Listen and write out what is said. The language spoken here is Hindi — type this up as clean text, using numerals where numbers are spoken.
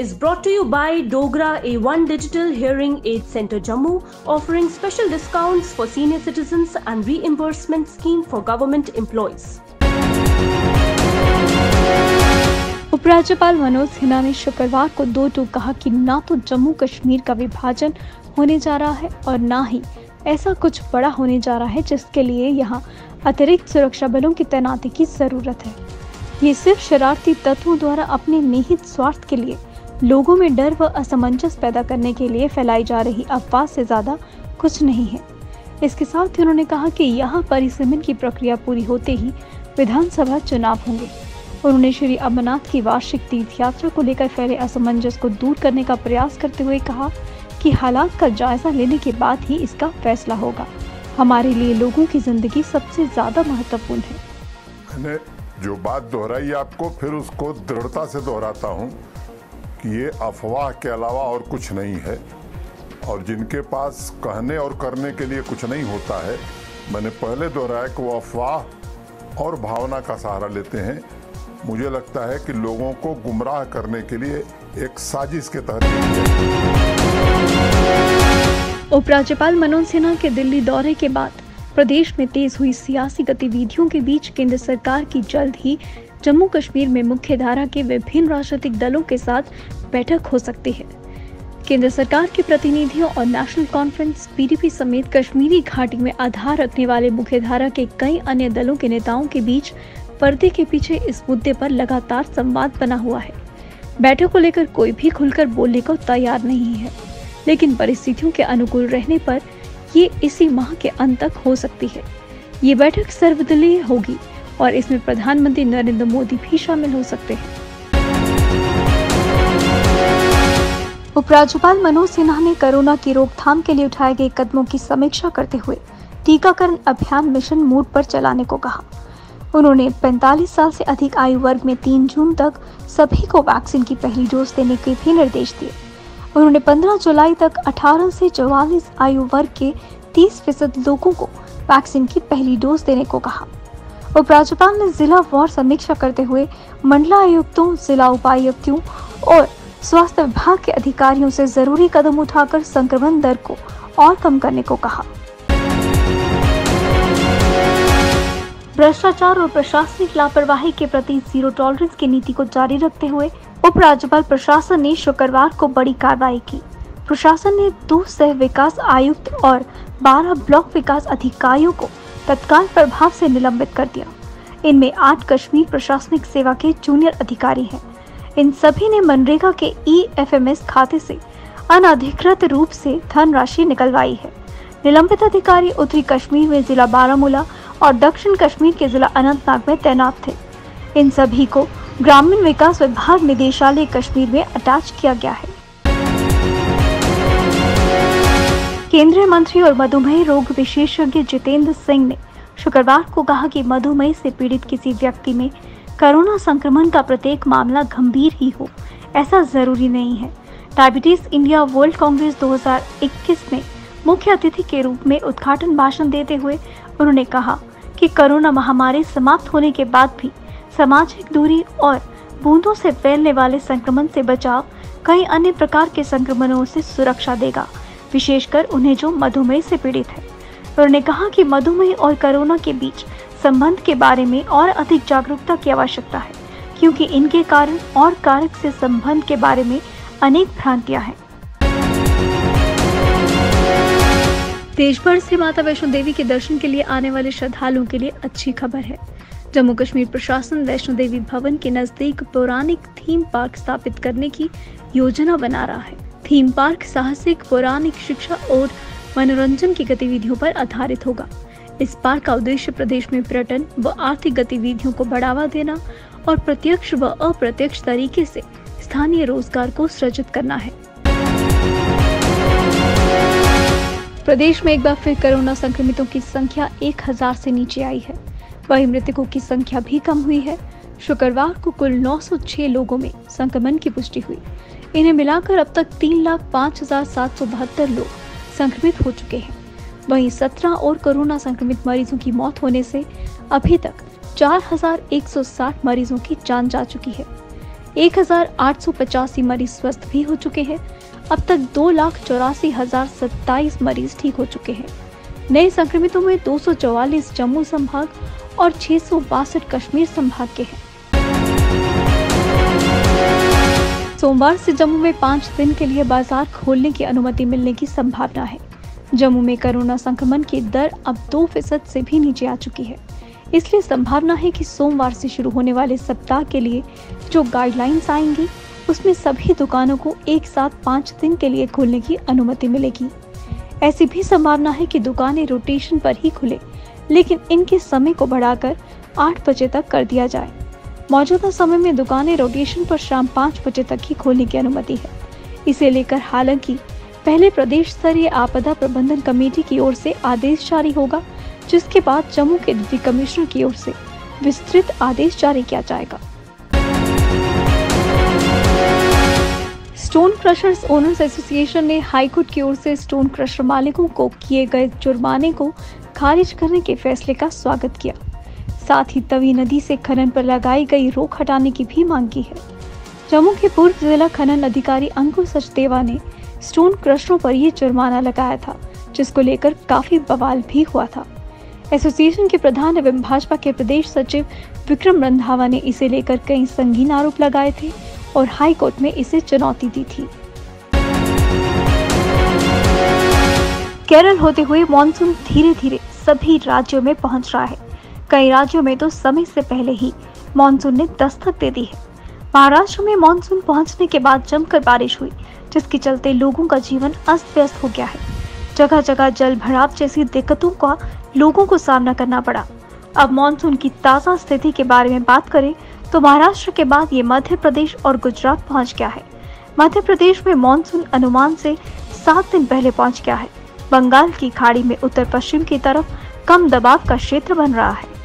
is brought to you by Dogra A1 Digital Hearing Aid Center Jammu, offering special discounts for senior citizens and reimbursement scheme for government employees. उपराज्यपाल मनोज सिन्हा ने शुक्रवार को 2 टूक कहा कि ना तो जम्मू कश्मीर का विभाजन होने जा रहा है और ना ही ऐसा कुछ बड़ा होने जा रहा है जिसके लिए यहाँ अतिरिक्त सुरक्षा बलों की तैनाती की जरूरत है। ये सिर्फ शरारती तत्वों द्वारा अपने निहित स्वार्थ के लिए लोगों में डर व असमंजस पैदा करने के लिए फैलाई जा रही अफवाह से ज्यादा कुछ नहीं है। इसके साथ ही उन्होंने कहा कि यहाँ परिसीमन की प्रक्रिया पूरी होते ही विधानसभा चुनाव होंगे। उन्होंने श्री अमरनाथ की वार्षिक तीर्थ यात्रा को लेकर फैले असमंजस को दूर करने का प्रयास करते हुए कहा कि हालात का जायजा लेने के बाद ही इसका फैसला होगा। हमारे लिए लोगों की जिंदगी सबसे ज्यादा महत्वपूर्ण है। मैंने जो बात दोहराई आपको फिर उसको दृढ़ता से दोहराता हूँ कि ये अफवाह के अलावा और कुछ नहीं है, और जिनके पास कहने और करने के लिए कुछ नहीं होता है, मैंने पहले दोहराया कि वो अफवाह और भावना का सहारा लेते हैं। मुझे लगता है कि लोगों को गुमराह करने के लिए एक साजिश के तहत। उपराज्यपाल मनोज सिन्हा के दिल्ली दौरे के बाद प्रदेश में तेज हुई सियासी गतिविधियों के बीच केंद्र सरकार की जल्द ही जम्मू कश्मीर में मुख्य धारा के विभिन्न राजनीतिक दलों के साथ बैठक हो सकती है। केंद्र सरकार के प्रतिनिधियों और नेशनल कॉन्फ्रेंस पीडीपी समेत कश्मीरी घाटी में आधार रखने वाले मुख्य धारा के कई अन्य दलों के नेताओं के बीच पर्दे के पीछे इस मुद्दे पर लगातार संवाद बना हुआ है। बैठक को लेकर कोई भी खुलकर बोलने को तैयार नहीं है, लेकिन परिस्थितियों के अनुकूल रहने पर ये इसी माह के अंत तक हो सकती है। ये बैठक सर्वदलीय होगी और इसमें प्रधानमंत्री नरेंद्र मोदी भी शामिल हो सकते हैं। उपराज्यपाल मनोज सिन्हा ने कोरोना की रोकथाम के लिए उठाए गए कदमों की समीक्षा करते हुए टीकाकरण अभियान मिशन मोड पर चलाने को कहा। उन्होंने 45 साल से अधिक आयु वर्ग में 3 जून तक सभी को वैक्सीन की पहली डोज देने के भी निर्देश दिए। उन्होंने 15 जुलाई तक 18 से 44 आयु वर्ग के 30% लोगों को वैक्सीन की पहली डोज देने को कहा। उपराज्यपाल ने जिला वार समीक्षा करते हुए मंडलायुक्तों, जिला उपायुक्तों और स्वास्थ्य विभाग के अधिकारियों से जरूरी कदम उठाकर संक्रमण दर को और कम करने को कहा। भ्रष्टाचार और प्रशासनिक लापरवाही के प्रति जीरो टॉलरेंस की नीति को जारी रखते हुए उपराज्यपाल प्रशासन ने शुक्रवार को बड़ी कार्रवाई की। प्रशासन ने 2 सह विकास आयुक्त और 12 ब्लॉक विकास अधिकारियों को तत्काल प्रभाव से निलंबित कर दिया। इनमें 8 कश्मीर प्रशासनिक सेवा के जूनियर अधिकारी हैं। इन सभी ने मनरेगा के EFMS खाते से अनधिकृत रूप से धनराशि निकलवाई है। निलंबित अधिकारी उत्तरी कश्मीर में जिला बारामूला और दक्षिण कश्मीर के जिला अनंतनाग में तैनात थे। इन सभी को ग्रामीण विकास विभाग निदेशालय कश्मीर में अटैच किया गया है। केंद्रीय मंत्री और मधुमेह रोग विशेषज्ञ जितेंद्र सिंह ने शुक्रवार को कहा कि मधुमेह से पीड़ित किसी व्यक्ति में कोरोना संक्रमण का प्रत्येक मामला गंभीर ही हो, ऐसा जरूरी नहीं है। डायबिटीज इंडिया वर्ल्ड कांग्रेस 2021 में मुख्य अतिथि के रूप में उद्घाटन भाषण देते हुए उन्होंने कहा कि कोरोना महामारी समाप्त होने के बाद भी सामाजिक दूरी और बूंदों से फैलने वाले संक्रमण से बचाव कई अन्य प्रकार के संक्रमणों से सुरक्षा देगा, विशेषकर उन्हें जो मधुमेह से पीड़ित है। उन्होंने कहा कि मधुमेह और कोरोना के बीच संबंध के बारे में और अधिक जागरूकता की आवश्यकता है, क्योंकि इनके कारण और कारक से संबंध के बारे में अनेक भ्रांतियां हैं। देश भर से माता वैष्णो देवी के दर्शन के लिए आने वाले श्रद्धालुओं के लिए अच्छी खबर है। जम्मू कश्मीर प्रशासन वैष्णो देवी भवन के नजदीक पौराणिक थीम पार्क स्थापित करने की योजना बना रहा है। थीम पार्क साहसिक, पौराणिक, शिक्षा और मनोरंजन की गतिविधियों पर आधारित होगा। इस पार्क का उद्देश्य प्रदेश में पर्यटन व आर्थिक गतिविधियों को बढ़ावा देना और प्रत्यक्ष व अप्रत्यक्ष तरीके से स्थानीय रोजगार को सृजित करना है। प्रदेश में एक बार फिर कोरोना संक्रमितों की संख्या 1000 से नीचे आई है। वहीं मृतकों की संख्या भी कम हुई है। शुक्रवार को कुल 906 लोगों में संक्रमण की पुष्टि हुई। इन्हें मिलाकर अब तक 3,05,772 लोग संक्रमित हो चुके हैं। वहीं 17 और कोरोना संक्रमित मरीजों की मौत होने से अभी तक 4,160 मरीजों की जान जा चुकी है। 1885 मरीज स्वस्थ भी हो चुके हैं। अब तक 2,84,027 मरीज ठीक हो चुके हैं। नए संक्रमितों में 244 जम्मू संभाग और 662 कश्मीर संभाग के हैं। सोमवार से जम्मू में 5 दिन के लिए बाजार खोलने की अनुमति मिलने की संभावना है। जम्मू में कोरोना संक्रमण की दर अब 2% से भी नीचे आ चुकी है। इसलिए संभावना है कि सोमवार से शुरू होने वाले सप्ताह के लिए जो गाइडलाइंस आएंगी उसमें सभी दुकानों को एक साथ 5 दिन के लिए खोलने की अनुमति मिलेगी। ऐसी भी संभावना है कि दुकानें रोटेशन पर ही खुले, लेकिन इनके समय को बढ़ाकर 8 बजे तक कर दिया जाए। मौजूदा समय में दुकानें रोटेशन पर शाम 5 बजे तक ही खोलने की अनुमति है। इसे लेकर हालांकि पहले प्रदेश स्तरीय आपदा प्रबंधन कमेटी की ओर से आदेश जारी होगा, जिसके बाद जम्मू के डिप्टी कमिश्नर की ओर से विस्तृत आदेश जारी किया जाएगा। स्टोन क्रशर्स ओनर्स एसोसिएशन ने हाईकोर्ट की ओर से स्टोन क्रशर मालिकों को किए गए जुर्माने को खारिज करने के फैसले का स्वागत किया। साथ ही तवी नदी से खनन पर लगाई गई रोक हटाने की भी मांग की है। जम्मू के पूर्व जिला खनन अधिकारी अंकुर सचदेवा ने स्टोन क्रशरों पर यह जुर्माना लगाया था, जिसको लेकर काफी बवाल भी हुआ था। एसोसिएशन के प्रधान एवं भाजपा के प्रदेश सचिव विक्रम रंधावा ने इसे लेकर कई संगीन आरोप लगाए थे और हाई कोर्ट में इसे चुनौती दी थी। केरल होते हुए मॉनसून धीरे धीरे सभी राज्यों में पहुंच रहा है। कई राज्यों में तो समय से पहले ही मॉनसून ने दस्तक दे दी है। महाराष्ट्र में मॉनसून पहुंचने के बाद जमकर बारिश हुई, जिसके चलते लोगों का जीवन अस्त व्यस्त हो गया है। जगह जगह जल भराव जैसी दिक्कतों का लोगों को सामना करना पड़ा। अब मॉनसून की ताज़ा स्थिति के बारे में बात करें तो महाराष्ट्र के बाद ये मध्य प्रदेश और गुजरात पहुंच गया है। मध्य प्रदेश में मॉनसून अनुमान से 7 दिन पहले पहुंच गया है। बंगाल की खाड़ी में उत्तर पश्चिम की तरफ कम दबाव का क्षेत्र बन रहा है।